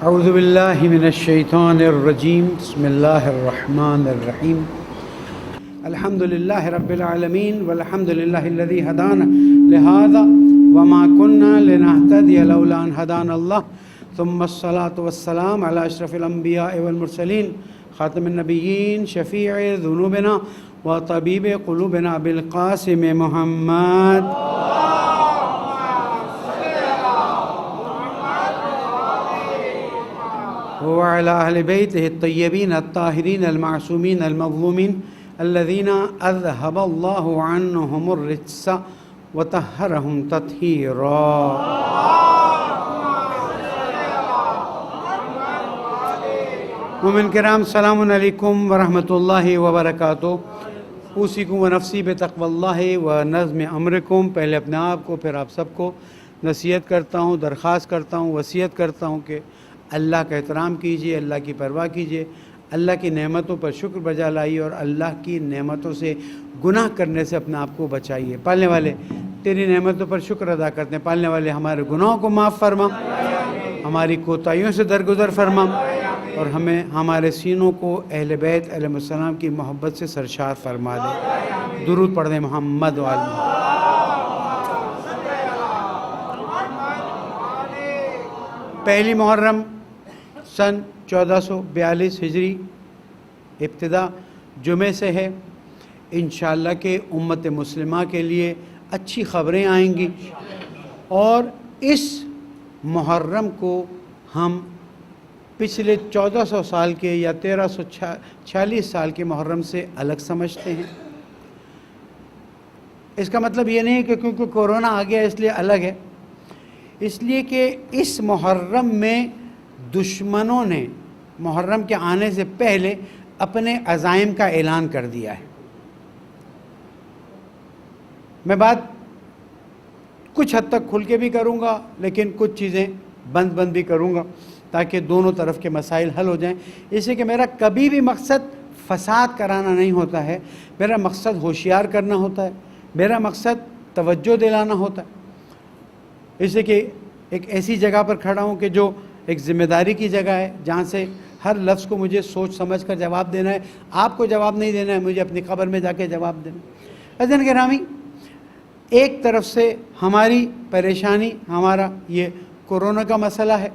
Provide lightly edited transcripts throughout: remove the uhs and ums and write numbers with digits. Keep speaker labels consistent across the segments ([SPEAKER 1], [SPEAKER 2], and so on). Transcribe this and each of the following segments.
[SPEAKER 1] اعوذ باللہ من الشیطان الرجیم بسم اللہ الرحمن الرحیم الحمد للہ رب العالمین والحمد للہ الذی ہدانا لہذا وما كنا لنهتدی لولا ان ہدانا اللہ ثم الصلاة والسلام علی اشرف الانبیاء والمرسلین خاتم النبیین شفیع ذنوبنا وطبیب قلوبنا بالقاسم محمد وعلى أهل بيته الطيبين الطاهرين المعصومين المظلومين الذين أذهب الله عنهم الرجس وطهرهم تطهيرا. مومن کرام السلام علیکم ورحمۃ اللہ وبرکاتہ. اوصیکم ونفسی بتقوی اللہ ونظم امرکم. پہلے اپنے آپ کو پھر آپ سب کو نصیحت کرتا ہوں، درخواست کرتا ہوں، وصیت کرتا ہوں کہ اللہ کا احترام کیجیے، اللہ کی پرواہ کیجیے، اللہ کی نعمتوں پر شکر بجا لائیے اور اللہ کی نعمتوں سے گناہ کرنے سے اپنے آپ کو بچائیے. پالنے والے تیری نعمتوں پر شکر ادا کرتے ہیں. پالنے والے ہمارے گناہوں کو معاف فرما، ہماری کوتاہیوں سے درگزر فرما اور ہمیں ہمارے سینوں کو اہل بیت علیہ السلام کی محبت سے سرشار فرما دے. درود پڑھ دیں محمد وعلی. پہلی محرم سن 1442 ہجری ابتدا جمعے سے ہے. انشاءاللہ کہ امت مسلمہ کے لیے اچھی خبریں آئیں گی اور اس محرم کو ہم پچھلے 1400 سال کے یا 1346 سال کے محرم سے الگ سمجھتے ہیں. اس کا مطلب یہ نہیں ہے کہ کیونکہ کورونا آ گیا اس لیے الگ ہے، اس لیے کہ اس محرم میں دشمنوں نے محرم کے آنے سے پہلے اپنے عزائم کا اعلان کر دیا ہے. میں بات کچھ حد تک کھل کے بھی کروں گا لیکن کچھ چیزیں بند بھی کروں گا تاکہ دونوں طرف کے مسائل حل ہو جائیں. اس لیے کہ میرا کبھی بھی مقصد فساد کرانا نہیں ہوتا ہے، میرا مقصد ہوشیار کرنا ہوتا ہے، میرا مقصد توجہ دلانا ہوتا ہے. اس لیے کہ ایک ایسی جگہ پر کھڑا ہوں کہ جو ایک ذمہ داری کی جگہ ہے، جہاں سے ہر لفظ کو مجھے سوچ سمجھ کر جواب دینا ہے. آپ کو جواب نہیں دینا ہے، مجھے اپنی قبر میں جا کے جواب دینا ہے. عزیزان گرامی، ایک طرف سے ہماری پریشانی ہمارا یہ کورونا کا مسئلہ ہے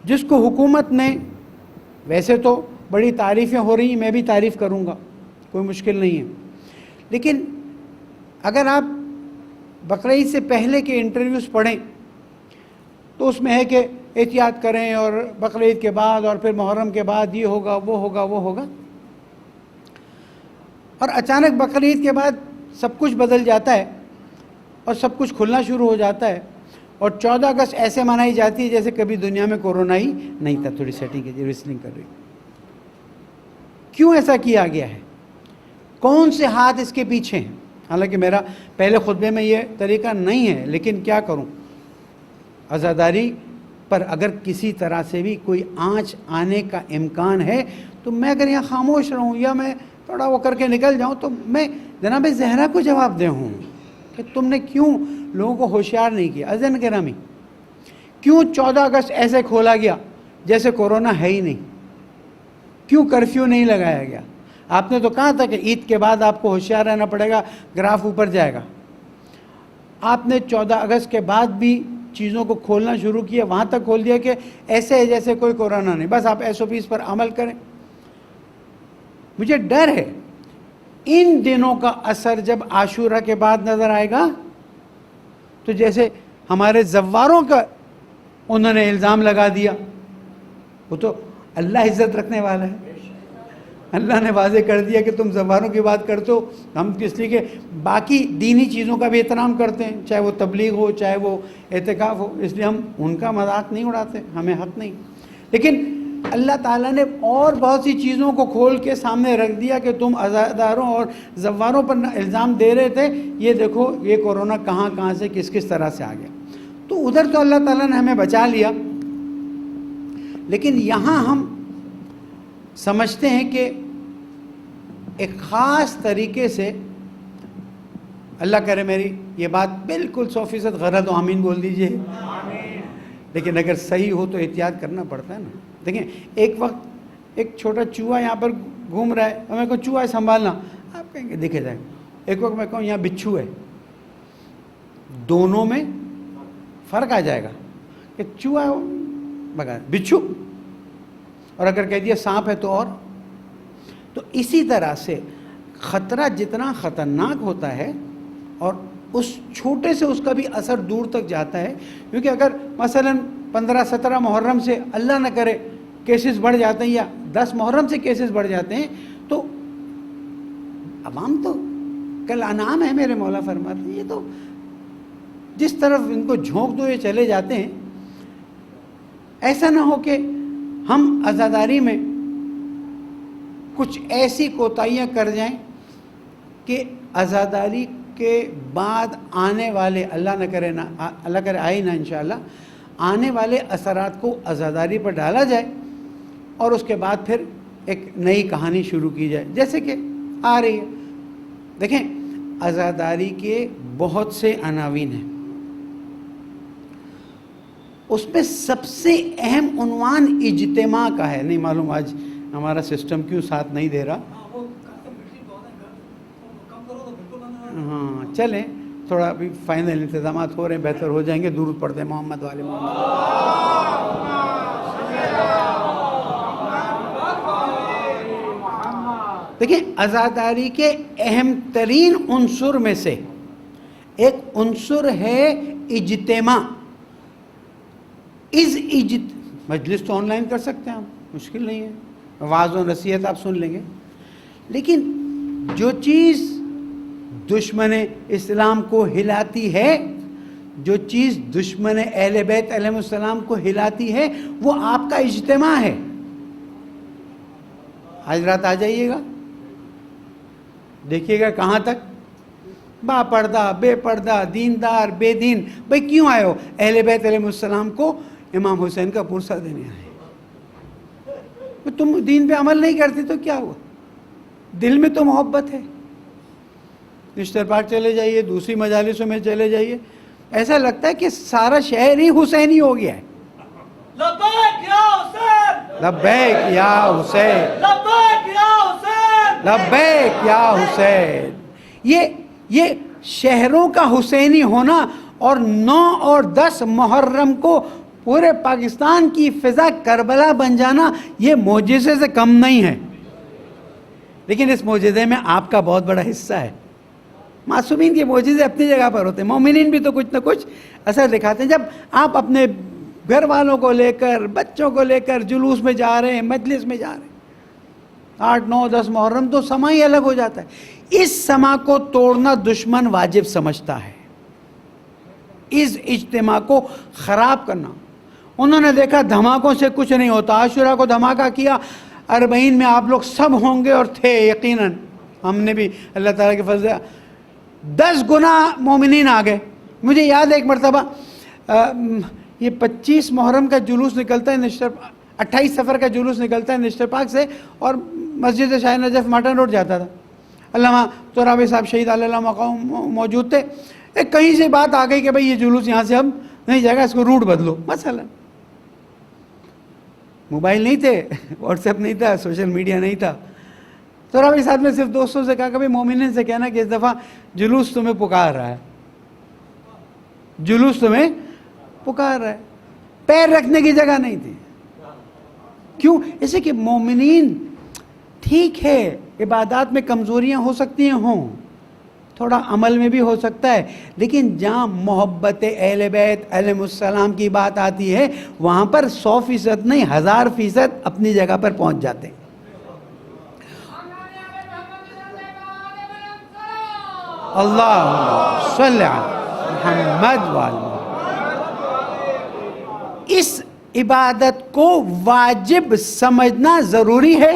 [SPEAKER 1] جس کو حکومت نے، ویسے تو بڑی تعریفیں ہو رہی ہیں، میں بھی تعریف کروں گا، کوئی مشکل نہیں ہے، لیکن اگر آپ بقرعید سے پہلے کے انٹرویوز پڑھیں تو اس میں ہے کہ احتیاط کریں اور بقرعید کے بعد اور پھر محرم کے بعد یہ ہوگا وہ ہوگا وہ ہوگا، اور اچانک بقرعید کے بعد سب کچھ بدل جاتا ہے اور سب کچھ کھلنا شروع ہو جاتا ہے اور 14 اگست ایسے منائی جاتی ہے جیسے کبھی دنیا میں کورونا ہی نہیں تھا. تھوڑی سیٹنگ کی ریسلنگ کر رہی. کیوں ایسا کیا گیا ہے؟ کون سے ہاتھ اس کے پیچھے ہیں؟ حالانکہ میرا پہلے خطبے میں یہ طریقہ نہیں ہے، لیکن کیا کروں، عزاداری پر اگر کسی طرح سے بھی کوئی آنچ آنے کا امکان ہے تو میں اگر یہاں خاموش رہوں یا میں تھوڑا وہ کر کے نکل جاؤں تو میں جناب زہرا کو جواب دے ہوں کہ تم نے کیوں لوگوں کو ہوشیار نہیں کیا. عزیزان گرامی، کیوں 14 اگست ایسے کھولا گیا جیسے کورونا ہے ہی نہیں؟ کیوں کرفیو نہیں لگایا گیا؟ آپ نے تو کہا تھا کہ عید کے بعد آپ کو ہوشیار رہنا پڑے گا، گراف اوپر جائے گا. آپ نے 14 اگست کے بعد بھی چیزوں کو کھولنا شروع کیا، وہاں تک کھول دیا کہ ایسے ہے جیسے کوئی کورونا نہیں، بس آپ SOPs پر عمل کریں. مجھے ڈر ہے ان دنوں کا اثر جب عاشورہ کے بعد نظر آئے گا تو جیسے ہمارے زواروں کا انہوں نے الزام لگا دیا. وہ تو اللہ عزت رکھنے والا ہے، اللہ نے واضح کر دیا کہ تم زواروں کی بات کرتے ہو، ہم اس لیے کہ باقی دینی چیزوں کا بھی احترام کرتے ہیں، چاہے وہ تبلیغ ہو چاہے وہ اعتکاف ہو، اس لیے ہم ان کا مذاق نہیں اڑاتے، ہمیں حق نہیں. لیکن اللہ تعالیٰ نے اور بہت سی چیزوں کو کھول کے سامنے رکھ دیا کہ تم عزاداروں اور زواروں پر الزام دے رہے تھے، یہ دیکھو یہ کورونا کہاں سے کس طرح سے آ گیا. تو ادھر تو اللہ تعالیٰ نے ہمیں بچا لیا، لیکن یہاں ہم سمجھتے ہیں کہ ایک خاص طریقے سے، اللہ کرے میری یہ بات بالکل 100% غلط ہو، آمین بول دیجئے، لیکن اگر صحیح ہو تو احتیاط کرنا پڑتا ہے نا. دیکھیں ایک وقت ایک چھوٹا چوہا یہاں پر گھوم رہا ہے اور میں کہوں چوہا ہے سنبھالنا, آپ کہیں گے دیکھے جائیں. ایک وقت میں کہوں یہاں بچھو ہے, دونوں میں فرق آ جائے گا کہ چوہا بغیر بچھو, اور اگر کہہ دیا سانپ ہے تو اور. تو اسی طرح سے خطرہ جتنا خطرناک ہوتا ہے اور اس چھوٹے سے اس کا بھی اثر دور تک جاتا ہے. کیونکہ اگر مثلا 15-17 محرم سے اللہ نہ کرے کیسز بڑھ جاتے ہیں یا 10 محرم سے کیسز بڑھ جاتے ہیں تو عوام تو کل انعام ہے, میرے مولا فرماتے ہیں. یہ تو جس طرف ان کو جھونک دو یہ چلے جاتے ہیں. ایسا نہ ہو کہ ہم عزاداری میں کچھ ایسی کوتاہیاں کر جائیں کہ عزاداری کے بعد آنے والے, اللہ نہ کرے نا, اللہ کرے آئے نا انشاءاللہ, آنے والے اثرات کو عزاداری پر ڈالا جائے اور اس کے بعد پھر ایک نئی کہانی شروع کی جائے جیسے کہ آ رہی ہے. دیکھیں عزاداری کے بہت سے عناوین ہیں, اس پہ سب سے اہم عنوان اجتماع کا ہے. نہیں معلوم آج ہمارا سسٹم کیوں ساتھ نہیں دے رہا. ہاں چلیں, تھوڑا ابھی فائنل انتظامات ہو رہے ہیں, بہتر ہو جائیں گے. درود پڑھتے ہیں محمد والے محمد. دیکھیں عزاداری کے اہم ترین عنصر میں سے ایک عنصر ہے اجتماع. مجلس تو آن لائن کر سکتے ہیں ہم, مشکل نہیں ہے, واعظ و نصیحت آپ سن لیں گے. لیکن جو چیز دشمن اسلام کو ہلاتی ہے, جو چیز دشمن اہل بیت علیہ السلام کو ہلاتی ہے, وہ آپ کا اجتماع ہے. آج رات آ جائیے گا, دیکھیے گا کہاں تک, با پردہ بے پردہ, دیندار بے دین. بھئی کیوں آئے ہو؟ اہل بیت علیہ السلام کو امام حسین کا پرسہ دینے آئے. تم دین پہ عمل نہیں کرتے تو کیا ہوا؟ دل میں تو محبت ہے. نشتر پاک چلے جائیے, دوسری مجالسوں میں چلے جائیے, ایسا لگتا ہے کہ سارا شہر ہی حسینی ہو گیا ہے.
[SPEAKER 2] لبیک یا حسین,
[SPEAKER 1] لبیک یا حسین,
[SPEAKER 2] لبیک یا حسین,
[SPEAKER 1] لبیک یا حسین. یہ شہروں کا حسینی ہونا اور 9 اور 10 محرم کو پورے پاکستان کی فضا کربلا بن جانا, یہ معجزے سے کم نہیں ہے. لیکن اس معجزے میں آپ کا بہت بڑا حصہ ہے. معصومین کے معجزے اپنی جگہ پر ہوتے ہیں, مومنین بھی تو کچھ نہ کچھ اثر دکھاتے ہیں. جب آپ اپنے گھر والوں کو لے کر, بچوں کو لے کر جلوس میں جا رہے ہیں, مجلس میں جا رہے ہیں, 8, 9, 10 محرم تو سما ہی الگ ہو جاتا ہے. اس سما کو توڑنا دشمن واجب سمجھتا ہے, اس اجتماع کو خراب کرنا. انہوں نے دیکھا دھماکوں سے کچھ نہیں ہوتا. عاشورہ کو دھماکہ کیا, 40 میں آپ لوگ سب ہوں گے اور تھے یقیناً. ہم نے بھی اللہ تعالیٰ کے فضل 10 گنا مومنین آ گئے. مجھے یاد ہے ایک مرتبہ یہ 25 محرم کا جلوس نکلتا ہے 28 سفر کا جلوس نکلتا ہے نشتر پاک سے, اور مسجد شاہ نجف ماٹن روڈ جاتا تھا. علامہ ترابی صاحب شہید اللہ مقام موجود تھے. ایک کہیں سے بات آ گئی کہ بھئی یہ جلوس یہاں سے اب نہیں جائے گا, اس کو روٹ بدلو. مثلا موبائل نہیں تھے, واٹس ایپ نہیں تھا, سوشل میڈیا نہیں تھا. ترابی صاحب نے صرف دوستوں سے کہا کہ بھئی مومنین سے کہنا کہ اس دفعہ جلوس تمہیں پکار رہا ہے, جلوس تمہیں پکار رہا ہے. پیر رکھنے کی جگہ نہیں تھی. کیوں؟ اسے کہ مومنین ٹھیک ہے عبادات میں کمزوریاں ہو سکتی ہیں, ہوں تھوڑا عمل میں بھی ہو سکتا ہے, لیکن جہاں محبت اہل بیت علیہ السلام کی بات آتی ہے وہاں پر 100% نہیں 1000% اپنی جگہ پر پہنچ جاتے ہیں. اللہ صلی علی محمد وعلی. اس عبادت کو واجب سمجھنا ضروری ہے.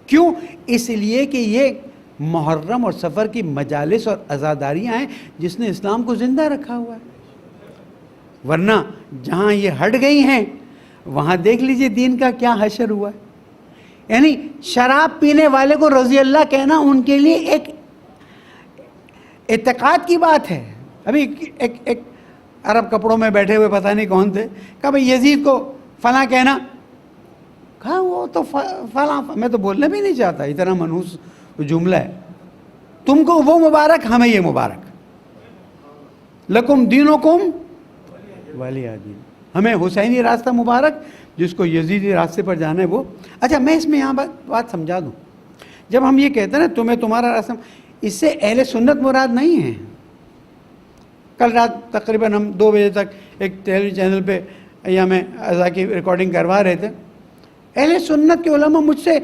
[SPEAKER 1] کیوں؟ اس لیے کہ یہ محرم اور سفر کی مجالس اور عزاداریاں ہیں جس نے اسلام کو زندہ رکھا ہوا ہے. ورنہ جہاں یہ ہٹ گئی ہیں وہاں دیکھ لیجئے دین کا کیا حشر ہوا ہے. یعنی شراب پینے والے کو رضی اللہ کہنا ان کے لیے ایک اعتقاد کی بات ہے. ابھی ایک عرب کپڑوں میں بیٹھے ہوئے پتہ نہیں کون تھے، کہا بھائی یزید کو فلاں کہنا، کہا وہ تو فلاں، میں تو بولنا بھی نہیں چاہتا، اتنا منحوس جملہ ہے، تم کو وہ مبارک، ہمیں یہ مبارک، لکم دینکم ولی دین، ہمیں حسینی راستہ مبارک، جس کو یزیدی راستے پر جانا ہے وہ۔ اچھا میں اس میں یہاں بات سمجھا دوں، جب ہم یہ کہتے ہیں نا تمہیں تمہارا راستہ، اس سے اہل سنت مراد نہیں ہے۔ کل رات تقریباً ہم 2 بجے تک ایک ٹیلی ویژن چینل پہ ایام عزا کی ریکارڈنگ کروا رہے تھے، اہل سنت کے علماء مجھ سے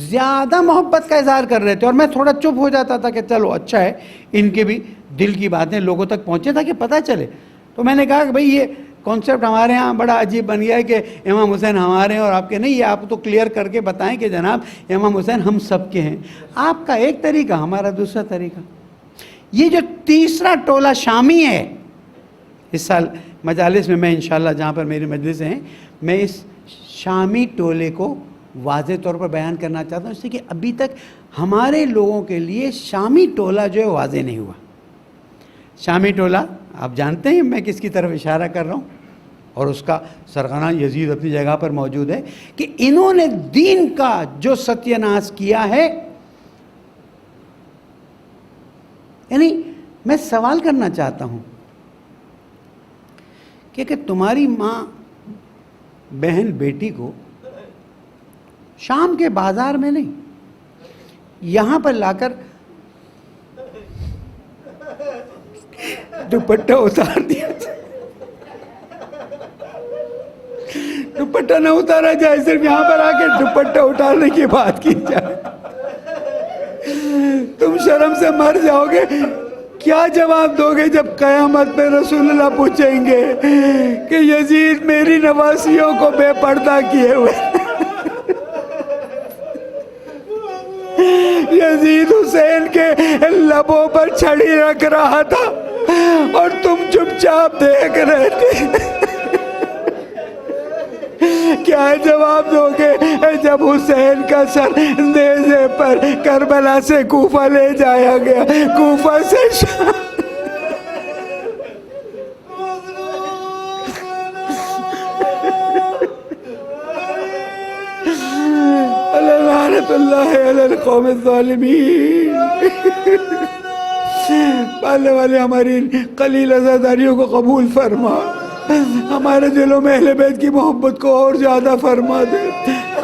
[SPEAKER 1] زیادہ محبت کا اظہار کر رہے تھے، اور میں تھوڑا چپ ہو جاتا تھا کہ چلو اچھا ہے ان کے بھی دل کی باتیں لوگوں تک پہنچے تاکہ پتہ چلے۔ تو میں نے کہا کہ بھئی یہ کانسیپٹ ہمارے ہاں بڑا عجیب بن گیا ہے کہ امام حسین ہمارے ہیں اور آپ کے نہیں، یہ آپ تو کلیئر کر کے بتائیں کہ جناب امام حسین ہم سب کے ہیں، آپ کا ایک طریقہ، ہمارا دوسرا طریقہ۔ یہ جو تیسرا ٹولہ شامی ہے، اس سال مجالس میں میں انشاءاللہ جہاں پر میری مجلسیں ہیں، میں اس شامی ٹولے کو واضح طور پر بیان کرنا چاہتا ہوں، اس لیے کہ ابھی تک ہمارے لوگوں کے لیے شامی ٹولہ جو ہے واضح نہیں ہوا۔ شامی ٹولہ آپ جانتے ہیں میں کس کی طرف اشارہ کر رہا ہوں، اور اس کا سرغنہ یزید اپنی جگہ پر موجود ہے، کہ انہوں نے دین کا جو ستیہ ناش کیا ہے، یعنی میں سوال کرنا چاہتا ہوں کہ تمہاری ماں بہن بیٹی کو شام کے بازار میں نہیں، یہاں پر لا کر دوپٹہ اتار دیا، دوپٹہ نہ اتارا جائے، صرف یہاں پر آ کے دوپٹہ اتارنے کی بات کی جائے، تم شرم سے مر جاؤ گے۔ کیا جواب دو گے جب قیامت میں رسول اللہ پوچھیں گے کہ یزید میری نواسیوں کو بے پردہ کیے ہوئے، یزید حسین کے لبوں پر چھڑی رکھ رہا تھا اور تم چپ چاپ دیکھ رہے تھے، کیا جواب دو گے جب حسین کا سر نیزے پر کربلا سے کوفہ لے جایا گیا، کوفہ سے شام؟ لعنت اللہ علی القوم الظالمین۔ پالنے والے ہماری قلیل عزاداریوں کو قبول فرما، ہمارے دلوں میں اہل بیت کی محبت کو اور زیادہ فرما دے،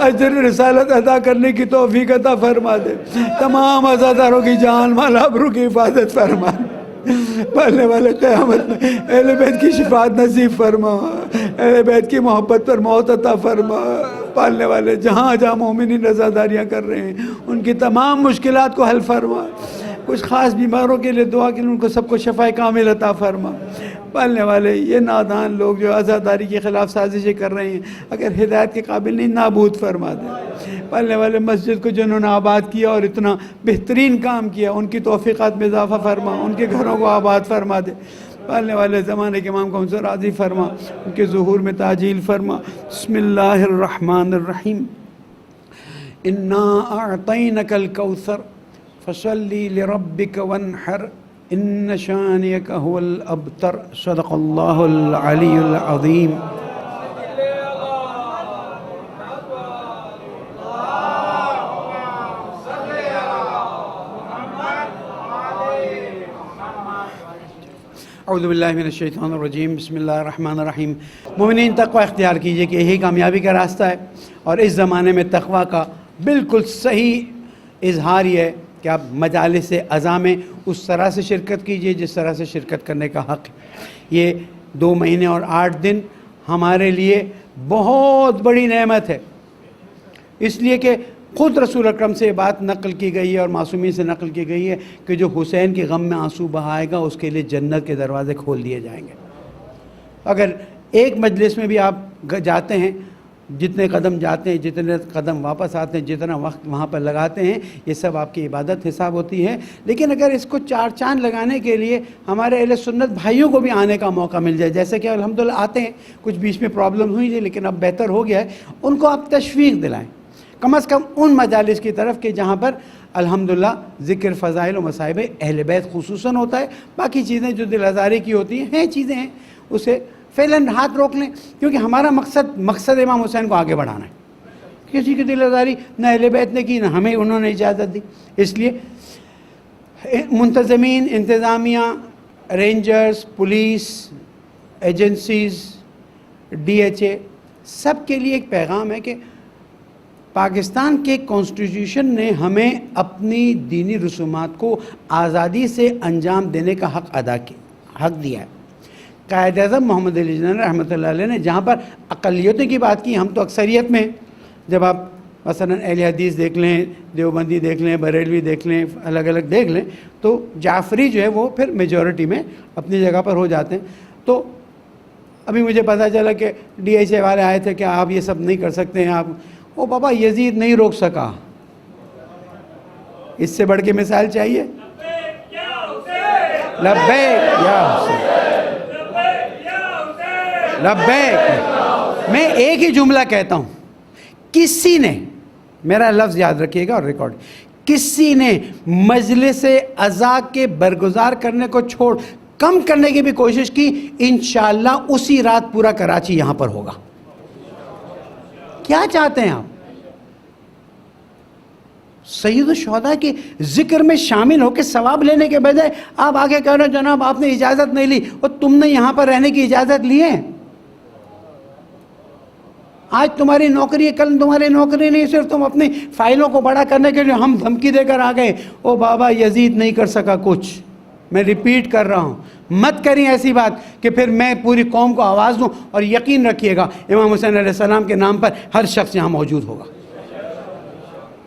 [SPEAKER 1] اجر رسالت ادا کرنے کی توفیق عطا فرما دے، تمام عزاداروں کی جان مال آبرو کی حفاظت فرما دے، پالنے والے قیامت میں اہل بیت کی شفاعت نصیب فرما، اہل بیت کی محبت پر موت عطا فرما، پالنے والے جہاں جہاں مومنین عزاداریاں کر رہے ہیں ان کی تمام مشکلات کو حل فرما، کچھ خاص بیماروں کے لیے دعا کے لیے ان کو سب کو شفاء کامل عطا فرما۔ پالنے والے یہ نادان لوگ جو عزاداری کے خلاف سازشیں کر رہے ہیں اگر ہدایت کے قابل نہیں، نابود فرما دے۔ پالنے والے مسجد کو جنہوں نے آباد کیا اور اتنا بہترین کام کیا، ان کی توفیقات میں اضافہ فرما، ان کے گھروں کو آباد فرما دے۔ پالنے والے زمانے کے امام کو ہم سے راضی فرما، ان کے ظہور میں تعجیل فرما۔ بسم اللہ الرحمن الرحیم۔ انا اعطینک الکوثر فصلی لربک وانحر ان شانئک هو الابتر۔ صدق اللہ العلی العظیم۔ اعوذ باللہ من الشیطان الرجیم، بسم اللہ الرحمن الرحیم۔ مومنین تقوی اختیار کیجئے کہ یہی کامیابی کا راستہ ہے، اور اس زمانے میں تقوی کا بالکل صحیح اظہار یہ ہے کہ آپ مجالس عزا میں اس طرح سے شرکت کیجئے جس طرح سے شرکت کرنے کا حق ہے۔ یہ 2 مہینے اور 8 دن ہمارے لیے بہت بڑی نعمت ہے، اس لیے کہ خود رسول اکرم سے یہ بات نقل کی گئی ہے اور معصومین سے نقل کی گئی ہے کہ جو حسین کے غم میں آنسو بہائے گا اس کے لیے جنت کے دروازے کھول دیے جائیں گے۔ اگر ایک مجلس میں بھی آپ جاتے ہیں، جتنے قدم جاتے ہیں، جتنے قدم واپس آتے ہیں، جتنا وقت وہاں پر لگاتے ہیں، یہ سب آپ کی عبادت حساب ہوتی ہے۔ لیکن اگر اس کو 4 چاند لگانے کے لیے ہمارے اہل سنت بھائیوں کو بھی آنے کا موقع مل جائے، جیسے کہ الحمدللہ آتے ہیں، کچھ بیچ میں پرابلم ہوئی تھی لیکن اب بہتر ہو گیا ہے، ان کو آپ تشویق دلائیں کم از کم ان مجالس کی طرف کہ جہاں پر الحمدللہ ذکر فضائل و مصائب اہل بیت خصوصاً ہوتا ہے۔ باقی چیزیں جو دل آزاری کی ہوتی ہیں چیزیں ہیں، اسے فعلاً ہاتھ روک لیں، کیونکہ ہمارا مقصد امام حسین کو آگے بڑھانا ہے۔ کسی کی دل آزاری نہ اہل بیت نے کی، نہ ہمیں انہوں نے اجازت دی۔ اس لیے منتظمین، انتظامیہ، rangers, police agencies, D H A, سب کے لیے ایک پیغام ہے کہ پاکستان کے کانسٹیٹیوشن نے ہمیں اپنی دینی رسومات کو آزادی سے انجام دینے کا حق دیا ہے۔ قائد اعظم محمد علی جناح رحمۃ اللہ علیہ نے جہاں پر اقلیتوں کی بات کی، ہم تو اکثریت میں ہیں۔ جب آپ مثلا اہل حدیث دیکھ لیں، دیوبندی دیکھ لیں، بریلوی دیکھ لیں، الگ الگ دیکھ لیں، تو جعفری جو ہے وہ پھر میجورٹی میں اپنی جگہ پر ہو جاتے ہیں۔ تو ابھی مجھے پتہ چلا کہ ڈی ایچ اے والے آئے تھے کہ آپ یہ سب نہیں کر سکتے ہیں آپ، او بابا یزید نہیں روک سکا، اس سے بڑھ کے مثال چاہیے؟ لبیک یا حسین، لبیک۔ میں ایک ہی جملہ کہتا ہوں، کسی نے، میرا لفظ یاد رکھیے گا اور ریکارڈ، کسی نے مجلس عزا کے برگزار کرنے کو چھوڑ کم کرنے کی بھی کوشش کی، انشاءاللہ اسی رات پورا کراچی یہاں پر ہوگا۔ کیا چاہتے ہیں آپ؟ سید الشہداء کے ذکر میں شامل ہو کے ثواب لینے کے بجائے آپ آگے کہہ رہے ہیں جناب آپ نے اجازت نہیں لی، اور تم نے یہاں پر رہنے کی اجازت لی ہے؟ آج تمہاری نوکری ہے، کل تمہاری نوکری نہیں، صرف تم اپنی فائلوں کو بڑا کرنے کے لیے ہم دھمکی دے کر آ گئے۔ او بابا یزید نہیں کر سکا کچھ، میں ریپیٹ کر رہا ہوں، مت کریں ایسی بات کہ پھر میں پوری قوم کو آواز دوں۔ اور یقین رکھیے گا امام حسین علیہ السلام کے نام پر ہر شخص یہاں موجود ہوگا۔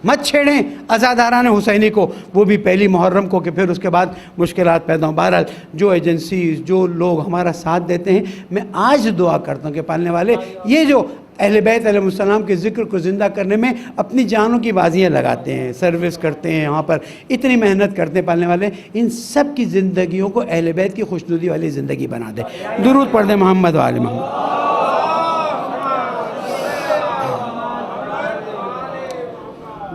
[SPEAKER 1] مت چھیڑیں عزاداران حسینی کو، وہ بھی پہلی محرم کو، کہ پھر اس کے بعد مشکلات پیدا ہوں۔ بہرحال جو ایجنسیز، جو لوگ ہمارا ساتھ دیتے ہیں، میں آج دعا کرتا ہوں کہ پالنے والے یہ جو اہل بیت علیہ السلام کے ذکر کو زندہ کرنے میں اپنی جانوں کی بازیاں لگاتے ہیں، سروس کرتے ہیں، وہاں پر اتنی محنت کرتے ہیں، پالنے والے ان سب کی زندگیوں کو اہل بیت کی خوشنودی والی زندگی بنا دے۔ درود پڑھ دیں محمد و آل محمد۔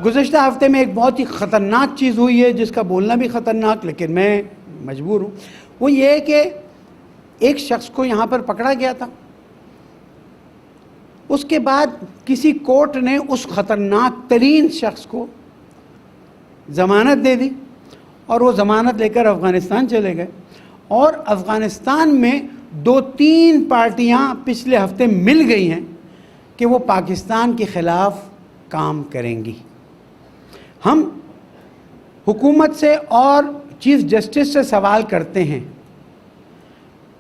[SPEAKER 1] گزشتہ ہفتے میں ایک بہت ہی خطرناک چیز ہوئی ہے، جس کا بولنا بھی خطرناک، لیکن میں مجبور ہوں۔ وہ یہ ہے کہ ایک شخص کو یہاں پر پکڑا گیا تھا، اس کے بعد کسی کورٹ نے اس خطرناک ترین شخص کو ضمانت دے دی، اور وہ ضمانت لے کر افغانستان چلے گئے۔ اور افغانستان میں 2-3 پارٹیاں پچھلے ہفتے مل گئی ہیں کہ وہ پاکستان کے خلاف کام کریں گی۔ ہم حکومت سے اور چیف جسٹس سے سوال کرتے ہیں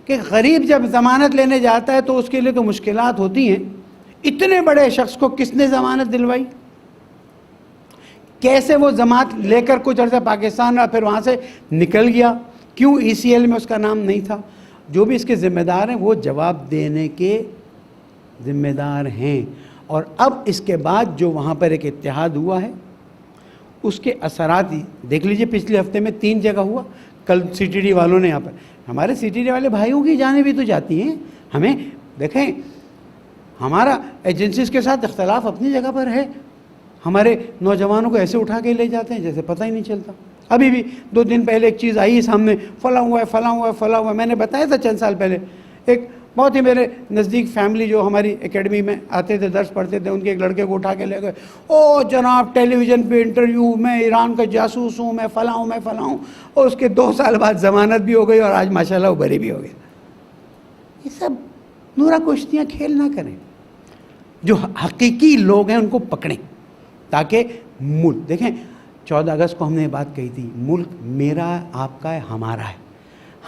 [SPEAKER 1] کہ غریب جب ضمانت لینے جاتا ہے تو اس کے لیے تو مشکلات ہوتی ہیں، اتنے بڑے شخص کو کس نے ضمانت دلوائی؟ کیسے وہ ضمانت لے کر کچھ عرصہ پاکستان رہا، پھر وہاں سے نکل گیا؟ کیوں ECL میں اس کا نام نہیں تھا؟ جو بھی اس کے ذمہ دار ہیں وہ جواب دینے کے ذمہ دار ہیں۔ اور اب اس کے بعد جو وہاں پر ایک اتحاد ہوا ہے، اس کے اثرات دیکھ لیجئے۔ پچھلے ہفتے میں 3 جگہ ہوا، کل CTD والوں نے یہاں پر، ہمارے CTD والے بھائیوں کی جانیں بھی تو جاتی ہیں۔ ہمیں دیکھیں، ہمارا ایجنسیز کے ساتھ اختلاف اپنی جگہ پر ہے، ہمارے نوجوانوں کو ایسے اٹھا کے لے جاتے ہیں جیسے پتہ ہی نہیں چلتا۔ ابھی بھی 2 دن پہلے ایک چیز آئی سامنے، فلاں ہوا ہے، فلاں ہوا ہے، فلاں ہوا ہے۔ میں نے بتایا تھا چند سال پہلے، ایک بہت ہی میرے نزدیک فیملی جو ہماری اکیڈمی میں آتے تھے، درس پڑھتے تھے، ان کے ایک لڑکے کو اٹھا کے لے گئے۔ او جناب ٹیلی ویژن پہ انٹرویو، میں ایران کا جاسوس ہوں، میں فلاں ہوں، میں فلاں ہوں۔ اور اس کے 2 سال بعد ضمانت بھی ہو گئی، اور آج ماشاءاللہ وہ بری بھی ہو گیا۔ یہ سب نورا کشتیاں کھیل نہ کریں، جو حقیقی لوگ ہیں ان کو پکڑیں، تاکہ ملک، دیکھیں 14 اگست کو ہم نے یہ بات کہی تھی، ملک میرا، آپ کا ہے، ہمارا ہے،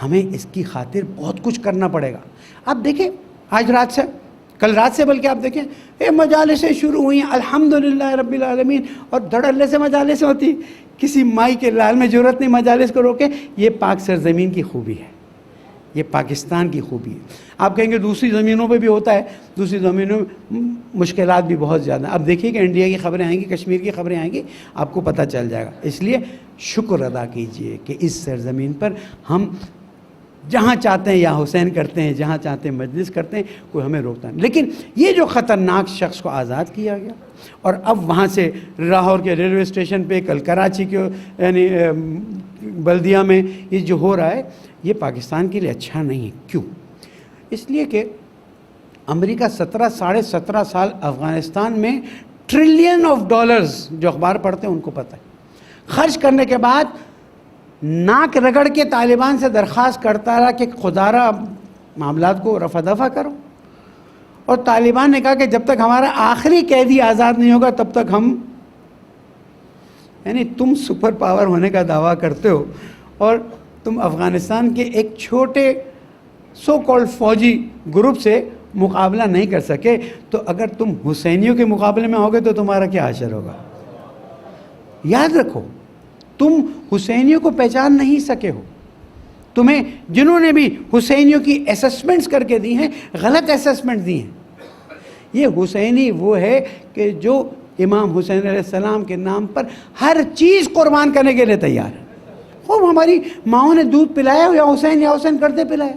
[SPEAKER 1] ہمیں اس کی خاطر بہت کچھ کرنا پڑے گا۔ آپ دیکھیں آج رات سے، کل رات سے بلکہ آپ دیکھیں مجالسیں شروع ہوئی ہیں، الحمدللہ رب العالمین، اور دھڑلے سے مجالسیں ہوتی، کسی مائی کے لال میں ضرورت نہیں مجالس کو روکے۔ یہ پاک سرزمین کی خوبی ہے، یہ پاکستان کی خوبی ہے۔ آپ کہیں گے دوسری زمینوں پہ بھی ہوتا ہے، دوسری زمینوں میں مشکلات بھی بہت زیادہ ہیں۔ اب دیکھیے کہ انڈیا کی خبریں آئیں گی، کشمیر کی خبریں آئیں گی، آپ کو پتہ چل جائے گا۔ اس لیے شکر ادا کیجئے کہ اس سرزمین پر ہم جہاں چاہتے ہیں یا حسین کرتے ہیں، جہاں چاہتے ہیں مجلس کرتے ہیں، کوئی ہمیں روکتا نہیں۔ لیکن یہ جو خطرناک شخص کو آزاد کیا گیا، اور اب وہاں سے لاہور کے ریلوے اسٹیشن پہ، کل کراچی کے یعنی بلدیہ میں یہ جو ہو رہا ہے، یہ پاکستان کے لیے اچھا نہیں ہے۔ کیوں؟ اس لیے کہ امریکہ 17 سال افغانستان میں ٹریلین آف ڈالرز، جو اخبار پڑھتے ہیں ان کو پتہ ہے، خرچ کرنے کے بعد ناک رگڑ کے طالبان سے درخواست کرتا رہا کہ خدارا معاملات کو رفع دفع کرو، اور طالبان نے کہا کہ جب تک ہمارا آخری قیدی آزاد نہیں ہوگا تب تک ہم، یعنی تم سپر پاور ہونے کا دعویٰ کرتے ہو اور تم افغانستان کے ایک چھوٹے سو کالڈ فوجی گروپ سے مقابلہ نہیں کر سکے، تو اگر تم حسینیوں کے مقابلے میں ہوگے تو تمہارا کیا حشر ہوگا؟ یاد رکھو، تم حسینیوں کو پہچان نہیں سکے ہو. تمہیں جنہوں نے بھی حسینیوں کی اسسمنٹس کر کے دی ہیں، غلط اسسمنٹ دی ہیں. یہ حسینی وہ ہے کہ جو امام حسین علیہ السلام کے نام پر ہر چیز قربان کرنے کے لیے تیار ہے. خوب ہماری ماؤں نے دودھ پلایا یا حسین کرتے پلایا.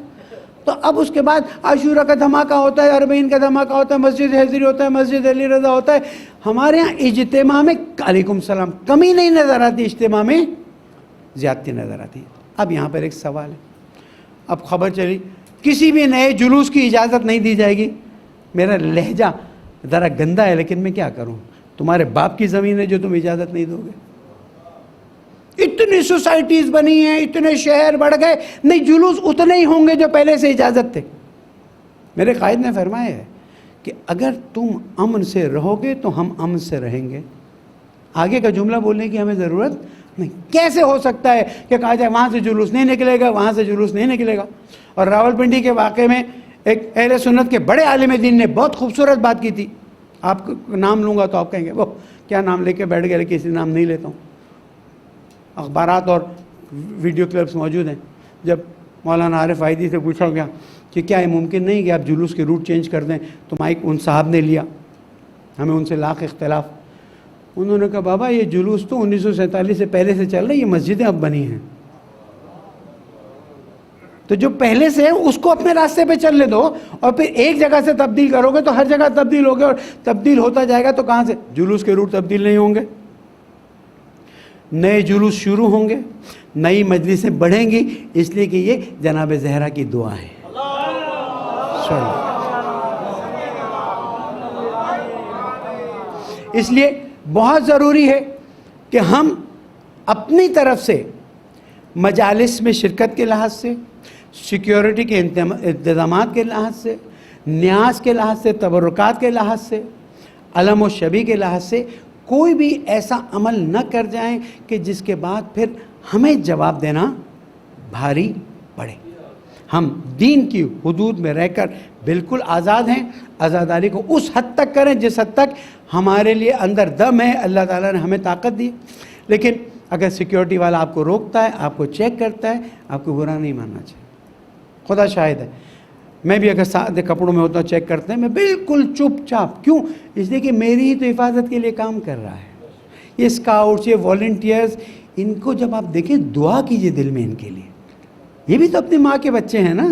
[SPEAKER 1] تو اب اس کے بعد عاشورہ کا دھماکہ ہوتا ہے، اربعین کا دھماکہ ہوتا ہے، مسجد حیدری ہوتا ہے، مسجد علی رضا ہوتا ہے. ہمارے ہاں اجتماع میں علیکم السلام کمی نہیں نظر آتی، اجتماع میں زیادتی نظر آتی ہے. اب یہاں پر ایک سوال ہے، اب خبر چلی کسی بھی نئے جلوس کی اجازت نہیں دی جائے گی. میرا لہجہ ذرا گندا ہے لیکن میں کیا کروں، تمہارے باپ کی زمین ہے جو تم اجازت نہیں دو گے. اتنی سوسائٹیز بنی ہیں، اتنے شہر بڑھ گئے، نہیں جلوس اتنے ہی ہوں گے جو پہلے سے اجازت تھے. میرے قائد نے فرمایا ہے کہ اگر تم امن سے رہو گے تو ہم امن سے رہیں گے. آگے کا جملہ بولنے کی ہمیں ضرورت نہیں. کیسے ہو سکتا ہے کہ کہا جائے وہاں سے جلوس نہیں نکلے گا، وہاں سے جلوس نہیں نکلے گا. اور راولپنڈی کے واقعے میں ایک اہل سنت کے بڑے عالم دین نے بہت خوبصورت بات کی تھی. آپ کو نام لوں گا تو آپ کہیں گے وہ کیا نام لے کے بیٹھ گئے، کسی نام نہیں لیتا ہوں. اخبارات اور ویڈیو کلپس موجود ہیں. جب مولانا عارف عائدی سے پوچھا گیا کہ کیا یہ ممکن نہیں کہ آپ جلوس کے روٹ چینج کر دیں، تو مائک ان صاحب نے لیا، ہمیں ان سے لاکھ اختلاف. انہوں نے کہا بابا یہ جلوس تو 1947 سے پہلے سے چل رہا ہے، یہ مسجدیں اب بنی ہیں، تو جو پہلے سے ہے اس کو اپنے راستے پہ چلنے دو، اور پھر ایک جگہ سے تبدیل کرو گے تو ہر جگہ تبدیل ہوگے، اور تبدیل ہوتا جائے گا تو کہاں سے جلوس کے روٹ تبدیل نہیں ہوں گے. نئے جلوس شروع ہوں گے، نئی مجلسیں بڑھیں گی، اس لیے کہ یہ جناب زہرا کی دعا ہے. اس لیے بہت ضروری ہے کہ ہم اپنی طرف سے مجالس میں شرکت کے لحاظ سے، سیکیورٹی کے انتظامات کے لحاظ سے، نیاز کے لحاظ سے، تبرکات کے لحاظ سے، علم و شبی کے لحاظ سے کوئی بھی ایسا عمل نہ کر جائیں کہ جس کے بعد پھر ہمیں جواب دینا بھاری پڑے. ہم دین کی حدود میں رہ کر بالکل آزاد ہیں. آزاداری کو اس حد تک کریں جس حد تک ہمارے لیے اندر دم ہے، اللہ تعالیٰ نے ہمیں طاقت دی. لیکن اگر سیکیورٹی والا آپ کو روکتا ہے، آپ کو چیک کرتا ہے، آپ کو برا نہیں ماننا چاہیے. خدا شاہد ہے، میں بھی اگر سادے کپڑوں میں ہوتا ہوں چیک کرتے ہیں، میں بالکل چپ چاپ. کیوں؟ اس لیے کہ میری ہی تو حفاظت کے لیے کام کر رہا ہے. یہ اسکاؤٹس، یہ والنٹیئرز، ان کو جب آپ دیکھیں دعا کیجئے دل میں ان کے لیے. یہ بھی تو اپنی ماں کے بچے ہیں نا.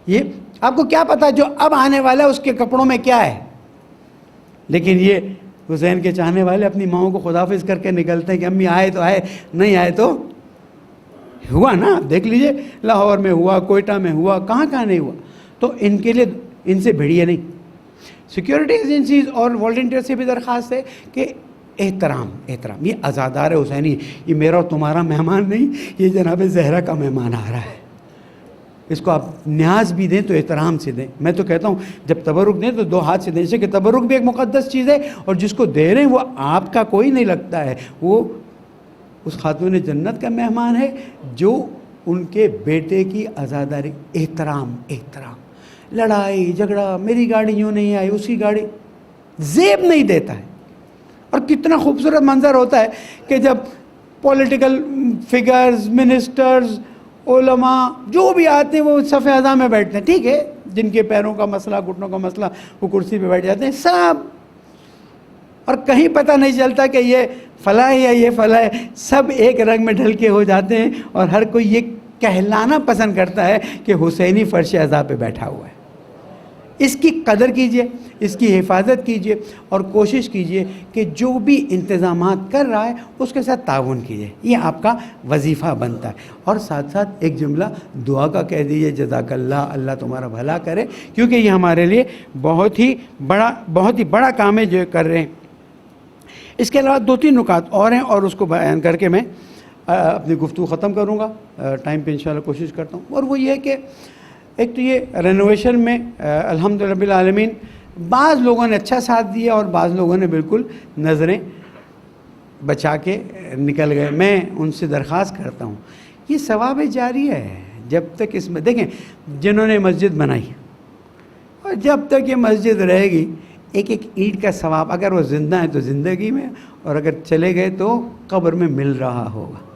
[SPEAKER 1] یہ آپ کو کیا پتا جو اب آنے والا ہے اس کے کپڑوں میں کیا ہے. لیکن یہ حسین کے چاہنے والے اپنی ماؤں کو خداحافظ کر کے نکلتے ہیں کہ امی آئے تو آئے، نہیں آئے تو ہوا نا. دیکھ لیجئے لاہور میں ہوا، کوئٹہ میں ہوا، کہاں کہاں نہیں ہوا. تو ان کے لیے ان سے بھیڑیے نہیں. سیکیورٹی ایجنسیز اور والنٹیئر سے بھی درخواست ہے کہ احترام. یہ عزادار حسینی، یہ میرا اور تمہارا مہمان نہیں، یہ جناب زہرا کا مہمان آ رہا ہے. اس کو آپ نیاز بھی دیں تو احترام سے دیں. میں تو کہتا ہوں جب تبرک دیں تو 2 ہاتھ سے دیں، جیسے کہ تبرک بھی ایک مقدس چیز ہے، اور جس کو دے رہے ہیں وہ آپ کا کوئی نہیں لگتا ہے، وہ اس خاتون جنت کا مہمان ہے جو ان کے بیٹے کی عزاداری. احترام. لڑائی جھگڑا، میری گاڑی یوں نہیں آئی، اس کی گاڑی، زیب نہیں دیتا ہے. اور کتنا خوبصورت منظر ہوتا ہے کہ جب پولیٹیکل فگرز، منسٹرز، علماء جو بھی آتے ہیں وہ صف اعظم میں بیٹھتے ہیں. ٹھیک ہے، جن کے پیروں کا مسئلہ، گھٹنوں کا مسئلہ، وہ کرسی پہ بیٹھ جاتے ہیں سب، اور کہیں پتہ نہیں چلتا کہ یہ فلاں ہے یا یہ فلاں ہے. سب ایک رنگ میں ڈھل کے ہو جاتے ہیں، اور ہر کوئی یہ کہلانا پسند کرتا ہے کہ حسینی فرش عزا پہ بیٹھا ہوا ہے. اس کی قدر کیجئے، اس کی حفاظت کیجئے اور کوشش کیجئے کہ جو بھی انتظامات کر رہا ہے اس کے ساتھ تعاون کیجئے، یہ آپ کا وظیفہ بنتا ہے۔ اور ساتھ ساتھ ایک جملہ دعا کا کہہ دیجئے، جزاک اللہ، اللہ تمہارا بھلا کرے، کیونکہ یہ ہمارے لیے بہت ہی بڑا کام ہے جو کر رہے ہیں۔ اس کے علاوہ 2-3 نکات اور ہیں اور اس کو بیان کر کے میں اپنی گفتگو ختم کروں گا، ٹائم پہ انشاءاللہ کوشش کرتا ہوں۔ اور وہ یہ ہے کہ ایک تو یہ رینوویشن میں الحمد رب العالمین بعض لوگوں نے اچھا ساتھ دیا اور بعض لوگوں نے بالکل نظریں بچا کے نکل گئے۔ میں ان سے درخواست کرتا ہوں، یہ ثواب جاری ہے، جب تک اس میں دیکھیں جنہوں نے مسجد بنائی اور جب تک یہ مسجد رہے گی، ایک ایک اینٹ کا ثواب اگر وہ زندہ ہے تو زندگی میں، اور اگر چلے گئے تو قبر میں مل رہا ہوگا۔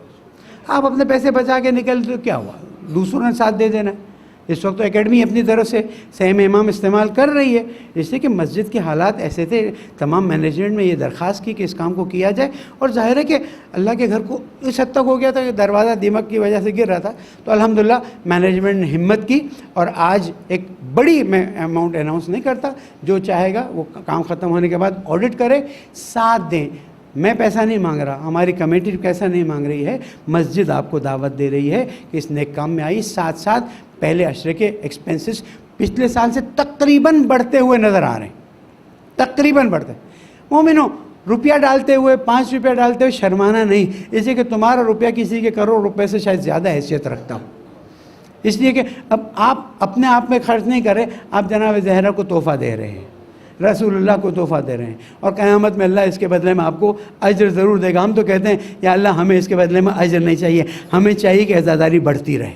[SPEAKER 1] آپ اپنے پیسے بچا کے نکل تو کیا ہوا، دوسروں نے ساتھ دے دینا ہے۔ اس وقت تو اکیڈمی اپنی طرف سے سہم امام استعمال کر رہی ہے، اس لیے کہ مسجد کے حالات ایسے تھے، تمام مینجمنٹ میں یہ درخواست کی کہ اس کام کو کیا جائے، اور ظاہر ہے کہ اللہ کے گھر کو اس حد تک ہو گیا تھا کہ دروازہ دیمک کی وجہ سے گر رہا تھا، تو الحمدللہ مینجمنٹ نے ہمت کی اور آج ایک بڑی، میں اماؤنٹ اناؤنس نہیں کرتا، جو چاہے گا وہ کام ختم ہونے کے بعد آڈٹ کرے، ساتھ دیں۔ میں پیسہ نہیں مانگ رہا، ہماری کمیٹی پیسہ نہیں مانگ رہی ہے، مسجد آپ کو دعوت دے رہی ہے کہ اس نیک کام میں آئی۔ ساتھ ساتھ پہلے عشرے کے ایکسپنسز پچھلے سال سے تقریباً بڑھتے ہوئے نظر آ رہے ہیں، تقریباً بڑھتے ہیں۔ مومنوں، روپیہ ڈالتے ہوئے، 5 روپیہ ڈالتے ہوئے شرمانا نہیں، اس لیے کہ تمہارا روپیہ کسی کے کروڑ روپے سے شاید زیادہ حیثیت رکھتا ہوں، اس لیے کہ اب آپ اپنے آپ میں خرچ نہیں کر رہے، آپ جناب زہرا کو تحفہ دے رہے ہیں، رسول اللہ کو تحفہ دے رہے ہیں، اور قیامت میں اللہ اس کے بدلے میں آپ کو اجر ضرور دے گا۔ ہم تو کہتے ہیں یا اللہ ہمیں اس کے بدلے میں اجر نہیں چاہیے، ہمیں چاہیے کہ عزاداری بڑھتی رہے،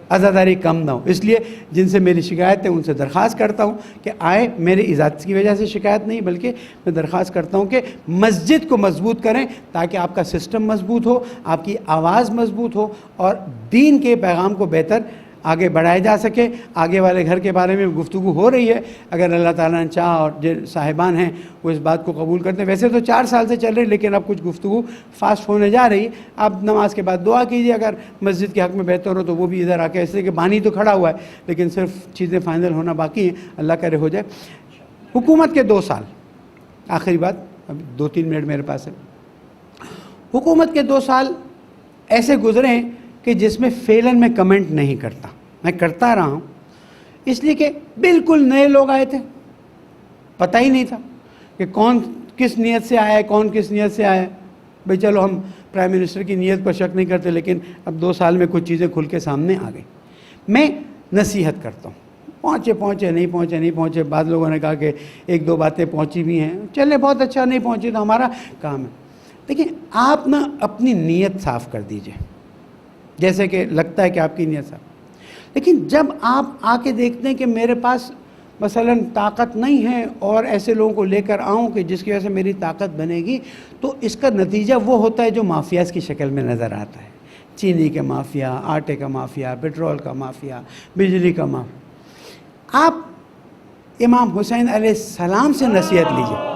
[SPEAKER 1] عزاداری کم نہ ہو۔ اس لیے جن سے میری شکایت ہے ان سے درخواست کرتا ہوں کہ آئے، میری عزت کی وجہ سے شکایت نہیں، بلکہ میں درخواست کرتا ہوں کہ مسجد کو مضبوط کریں تاکہ آپ کا سسٹم مضبوط ہو، آپ کی آواز مضبوط ہو اور دین کے پیغام کو بہتر آگے بڑھایا جا سکے۔ آگے والے گھر کے بارے میں گفتگو ہو رہی ہے، اگر اللہ تعالیٰ نے چاہا اور جو صاحبان ہیں وہ اس بات کو قبول کرتے ہیں، ویسے تو 4 سال سے چل رہی، لیکن اب کچھ گفتگو فاسٹ ہونے جا رہی ہے۔ آپ نماز کے بعد دعا کیجیے، اگر مسجد کے حق میں بہتر ہو تو وہ بھی ادھر آ کے، اس لیے کہ بانی تو کھڑا ہوا ہے لیکن صرف چیزیں فائنل ہونا باقی ہیں، اللہ کرے ہو جائے۔ حکومت کے 2 سال، آخری بات، اب 2-3 منٹ میرے پاس ہے۔ حکومت کے 2 سال ایسے گزرے ہیں کہ جس میں فعلاً میں کمنٹ نہیں کرتا، میں کرتا رہا ہوں، اس لیے کہ بالکل نئے لوگ آئے تھے، پتہ ہی نہیں تھا کہ کون کس نیت سے آیا ہے، کون کس نیت سے آیا ہے۔ بھئی چلو ہم پرائم منسٹر کی نیت پر شک نہیں کرتے، لیکن اب 2 سال میں کچھ چیزیں کھل کے سامنے آ گئی۔ میں نصیحت کرتا ہوں، پہنچے نہیں پہنچے، بعض لوگوں نے کہا کہ 1-2 باتیں پہنچی بھی ہیں، چلے بہت اچھا، نہیں پہنچی تو ہمارا کام ہے۔ دیکھیں آپ نا اپنی نیت صاف کر دیجئے، جیسے کہ لگتا ہے کہ آپ کی نیت صاف، لیکن جب آپ آ کے دیکھتے ہیں کہ میرے پاس مثلاً طاقت نہیں ہے اور ایسے لوگوں کو لے کر آؤں کہ جس کی وجہ سے میری طاقت بنے گی، تو اس کا نتیجہ وہ ہوتا ہے جو مافیاز کی شکل میں نظر آتا ہے، چینی کا مافیا، آٹے کا مافیا، پیٹرول کا مافیا، بجلی کا مافیا۔ آپ امام حسین علیہ السلام سے نصیحت لیجئے،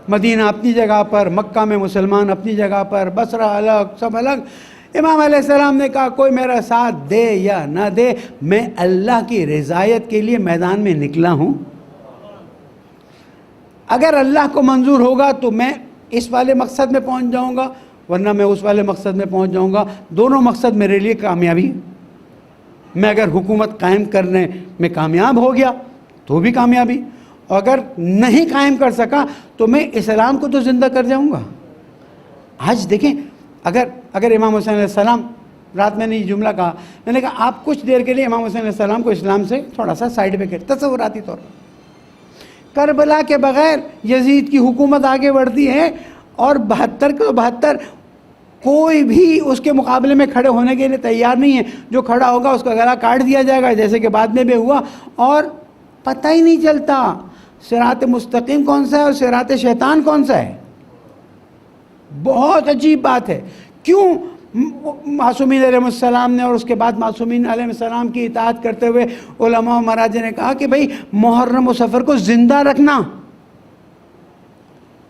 [SPEAKER 1] مدینہ اپنی جگہ پر، مکہ میں مسلمان اپنی جگہ پر، بصرہ الگ، سب الگ۔ امام علیہ السلام نے کہا کوئی میرا ساتھ دے یا نہ دے، میں اللہ کی رضایت کے لیے میدان میں نکلا ہوں، اگر اللہ کو منظور ہوگا تو میں اس والے مقصد میں پہنچ جاؤں گا، ورنہ میں اس والے مقصد میں پہنچ جاؤں گا، دونوں مقصد میرے لیے کامیابی۔ میں اگر حکومت قائم کرنے میں کامیاب ہو گیا تو بھی کامیابی، اور اگر نہیں قائم کر سکا تو میں اسلام کو تو زندہ کر جاؤں گا۔ آج دیکھیں، اگر امام حسین علیہ السلام، رات میں نے یہ جملہ کہا، میں نے کہا آپ کچھ دیر کے لیے امام حسین علیہ السلام کو اسلام سے تھوڑا سا سائڈ پہ کریں، تصوراتی طور پر۔ کربلا کے بغیر یزید کی حکومت آگے بڑھتی ہے اور 72 کے 72 کوئی بھی اس کے مقابلے میں کھڑے ہونے کے لیے تیار نہیں ہے، جو کھڑا ہوگا اس کا گلا کاٹ دیا جائے گا، جیسے کہ بعد میں بھی ہوا، اور پتہ ہی نہیں چلتا صراط مستقیم کون سا ہے اور صراط شیطان کون سا ہے۔ بہت عجیب بات ہے، کیوں معصومین علیہ السلام نے اور اس کے بعد معصومین علیہ السلام کی اطاعت کرتے ہوئے علماء و مراجع نے کہا کہ بھئی محرم و سفر کو زندہ رکھنا،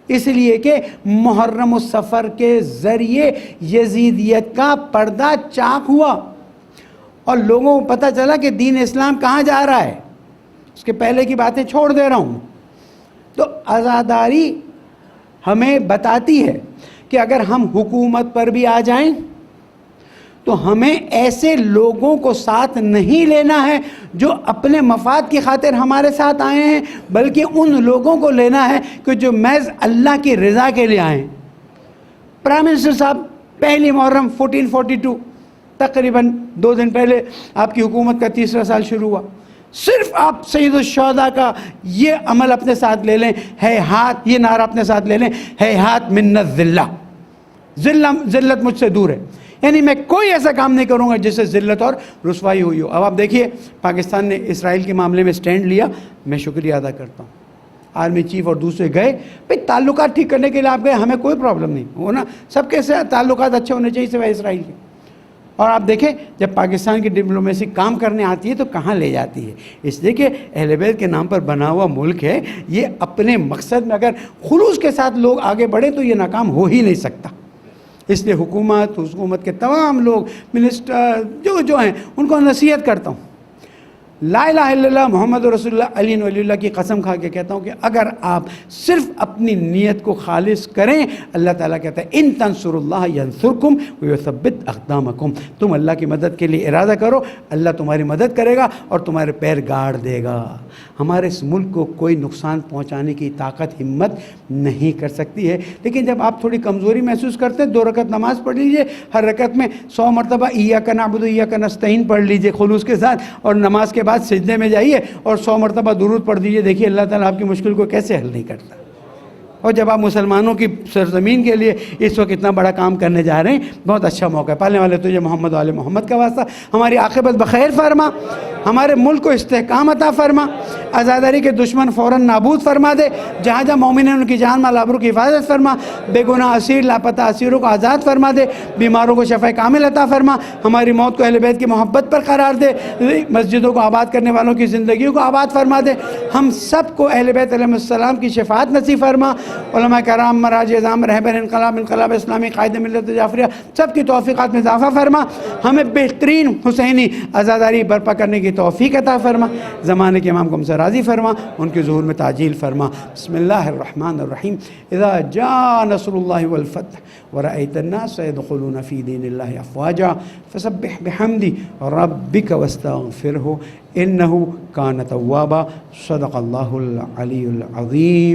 [SPEAKER 1] اس لیے کہ محرم و سفر کے ذریعے یزیدیت کا پردہ چاک ہوا، اور لوگوں کو پتہ چلا کہ دین اسلام کہاں جا رہا ہے، اس کے پہلے کی باتیں چھوڑ دے رہا ہوں. تو عزاداری ہمیں بتاتی ہے کہ اگر ہم حکومت پر بھی آ جائیں تو ہمیں ایسے لوگوں کو ساتھ نہیں لینا ہے جو اپنے مفاد کی خاطر ہمارے ساتھ آئے ہیں، بلکہ ان لوگوں کو لینا ہے کہ جو محض اللہ کی رضا کے لیے آئے ہیں. پرائم منسٹر صاحب 1 محرم 1442 تقریباً 2 دن پہلے آپ کی حکومت کا 3را سال شروع ہوا. صرف آپ سید الشہداء کا یہ عمل اپنے ساتھ لے لیں، ہے ہاتھ، یہ نعرہ اپنے ساتھ لے لیں، ہے ہاتھ من الذلہ، ذلت مجھ سے دور ہے. یعنی میں کوئی ایسا کام نہیں کروں گا جس سے ذلت اور رسوائی ہوئی ہو. اب آپ دیکھیے پاکستان نے اسرائیل کے معاملے میں سٹینڈ لیا، میں شکریہ ادا کرتا ہوں. آرمی چیف اور دوسرے گئے، بھئی تعلقات ٹھیک کرنے کے لیے آپ گئے، ہمیں کوئی پرابلم نہیں ہونا، سب کے سے تعلقات اچھے ہونے چاہیے سوائے اسرائیل کے. اور آپ دیکھیں جب پاکستان کی ڈپلومیسی کام کرنے آتی ہے تو کہاں لے جاتی ہے. اس لیے کہ اہل بیت کے نام پر بنا ہوا ملک ہے، یہ اپنے مقصد میں اگر خلوص کے ساتھ لوگ آگے بڑھیں تو یہ ناکام ہو ہی نہیں سکتا. اس لیے حکومت کے تمام لوگ، منسٹر جو ہیں، ان کو نصیحت کرتا ہوں، لا الہ الا اللہ محمد رسول اللہ علی ولی اللہ کی قسم کھا کے کہتا ہوں کہ اگر آپ صرف اپنی نیت کو خالص کریں، اللہ تعالیٰ کہتا ہے ان تنصروا اللہ ینصرکم ویثبت اقدامکم. تم اللہ کی مدد کے لیے ارادہ کرو، اللہ تمہاری مدد کرے گا اور تمہارے پیر گاڑ دے گا. ہمارے اس ملک کو کوئی نقصان پہنچانے کی طاقت ہمت نہیں کر سکتی ہے. لیکن جب آپ تھوڑی کمزوری محسوس کرتے ہیں، 2 رکعت نماز پڑھ لیجئے، ہر رکعت میں 100 مرتبہ ایاک نعبد و ایاک نستعین پڑھ لیجئے خلوص کے ساتھ، اور نماز کے بعد سجدے میں جائیے اور 100 مرتبہ درود پڑھ دیجئے. دیکھیے اللہ تعالیٰ آپ کی مشکل کو کیسے حل نہیں کرتا. اور جب آپ مسلمانوں کی سرزمین کے لیے اس وقت اتنا بڑا کام کرنے جا رہے ہیں، بہت اچھا موقع ہے. پالنے والے تجھے محمد و آل محمد کا واسطہ ہماری عاقبت بخیر فرما، ہمارے ملک کو استحکام عطا فرما، عزاداری کے دشمن فوراً نابود فرما دے، جہاں جہاں مومن ہیں ان کی جان مال آبرو کی حفاظت فرما، بے گناہ اسیر لاپتہ اسیروں کو آزاد فرما دے، بیماروں کو شفا کامل عطا فرما، ہماری موت کو اہل بیت کی محبت پر قرار دے، مسجدوں کو آباد کرنے والوں کی زندگیوں کو آباد فرما دے. ہم سب کو اہل بیت علیہ السلام کی شفاعت نصیب فرما. علماء کرام، مراجع اعظام، رہبر انقلاب اسلامی، قائد ملت جعفریہ، سب کی توفیقات میں اضافہ فرما. ہمیں بہترین حسینی عزاداری برپا کرنے کی توفیق عطا فرما. زمانے کے امام کو ہم سے راضی فرما، ان کے ظہور میں تعجیل فرما. بسم اللہ الرحمن الرحیم. اذا جاء نصر اللہ والفتح ورأيت الناس يدخلون في دين الله أفواجا فسبح بحمد ربك واستغفره إنه كان توابا. صدق الله العلي العظيم.